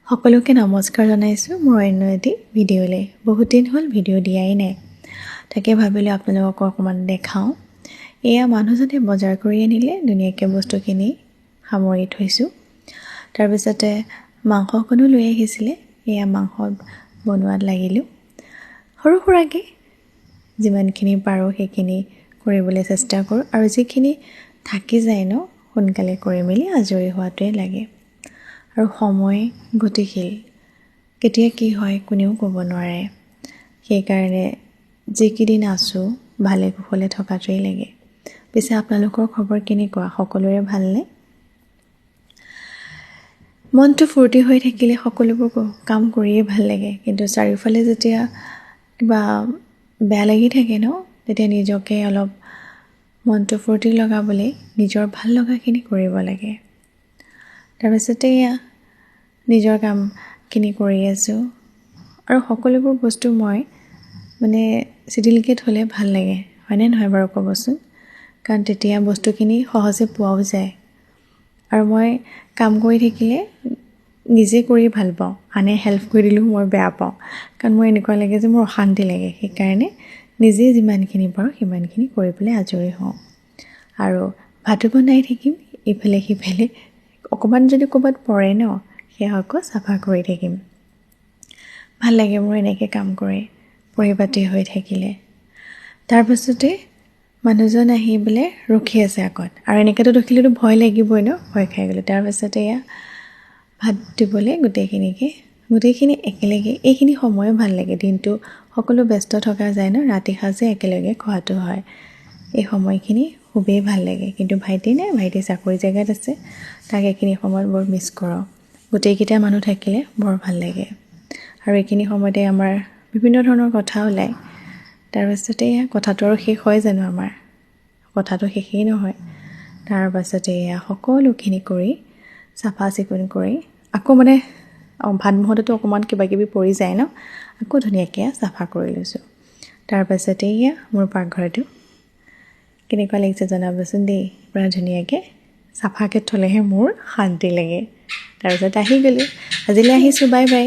সকলোকে নমস্কাৰ জনাইছোঁ মোৰ অন্য এটি ভিডিঅ'লৈ। বহুত দিন হ'ল ভিডিঅ' দিয়াই নাই, তাকে ভাবিলোঁ আপোনালোকক অকণমান দেখাওঁ। এয়া মানুহজনে বজাৰ কৰি আনিলে, ধুনীয়াকৈ বস্তুখিনি সামৰি থৈছোঁ। তাৰপিছতে মাংসকণো লৈ আহিছিলে, এয়া মাংস বনোৱাত লাগিলোঁ। সৰু সুৰাকৈ যিমানখিনি পাৰোঁ সেইখিনি কৰিবলৈ চেষ্টা কৰোঁ, আৰু যিখিনি থাকি যায় ন সোনকালে কৰি মেলি আজৰি হোৱাটোৱে লাগে। আৰু সময় গতিশীল, কেতিয়া কি হয় কোনেও ক'ব নোৱাৰে। সেইকাৰণে যিকেইদিন আছোঁ ভালে কুশলে থকাটোৱেই লাগে। পিছে আপোনালোকৰ খবৰ কেনেকুৱা? সকলোৰে ভালনে? মনটো ফূৰ্তি হৈ থাকিলে সকলোবোৰ কাম কৰিয়ে ভাল লাগে, কিন্তু চাৰিওফালে যেতিয়া কিবা বেয়া লাগি থাকে ন, তেতিয়া নিজকে অলপ মনটো ফূৰ্তি লগাবলৈ নিজৰ ভাল লগাখিনি কৰিব লাগে। তাৰপিছতে এয়া নিজৰ কামখিনি কৰি আছোঁ, আৰু সকলোবোৰ বস্তু মই চিডিলকৈ থ'লে ভাল লাগে, হয়নে নহয় বাৰু ক'বচোন? কাৰণ তেতিয়া বস্তুখিনি সহজে পোৱাও যায়। আৰু মই কাম কৰি থাকিলে নিজে কৰি ভাল পাওঁ, আনে হেল্প কৰি দিলেও মই বেয়া পাওঁ, কাৰণ মোৰ এনেকুৱা লাগে যে মোৰ অশান্তি লাগে। সেইকাৰণে নিজে যিমানখিনি পাৰোঁ সিমানখিনি কৰি পেলাই আজৰি হওঁ। আৰু ভাতো বনাই থাকিম, ইফালে সিফালে অকণমান যদি ক'ৰবাত পৰে ন, সেয়া আকৌ চাফা কৰি থাকিম। ভাল লাগে মোৰ এনেকৈ কাম কৰি পৰিপাটি হৈ থাকিলে। তাৰপাছতে মানুহজন আহি পেলাই ৰখি আছে আগত, আৰু এনেকৈতো দেখিলেতো ভয় লাগিবই ন, ভয় খাই গ'লোঁ। তাৰপাছতে এয়া ভাত দিবলৈ গোটেইখিনি একেলগে, এইখিনি সময়ো ভাল লাগে। দিনটো সকলো ব্যস্ত থকা যায় ন, ৰাতি সাঁজে একেলগে খোৱাটো হয়। এই সময়খিনি খুবেই ভাল লাগে। কিন্তু ভাইটি নাই, ভাইটি চাকৰি জেগাত আছে, তাক এইখিনি সময়ত বৰ মিছ কৰোঁ। গোটেইকেইটা মানুহ থাকিলে বৰ ভাল লাগে। আৰু এইখিনি সময়তে আমাৰ বিভিন্ন ধৰণৰ কথা ওলায়। তাৰপাছতে এয়া কথাটো আৰু শেষ হয় জানো? আমাৰ কথাটো শেষেই নহয়। তাৰপাছতে এয়া সকলোখিনি কৰি চাফা চিকুণ কৰি আকৌ ভাত বহাওঁতেতো অকণমান কিবাকিবি পৰি যায় ন, আকৌ ধুনীয়াকৈ চাফা কৰি লৈছোঁ। তাৰপাছতে এয়া মোৰ পাকঘৰটো কেনেকুৱা লাগিছে জনাবচোন দেই। পূৰা ধুনীয়াকৈ চাফাকৈ থ'লেহে মোৰ শান্তি লাগে। তাৰপিছত আহি গ'লোঁ, আজিলৈ আহিছোঁ, বাই বাই।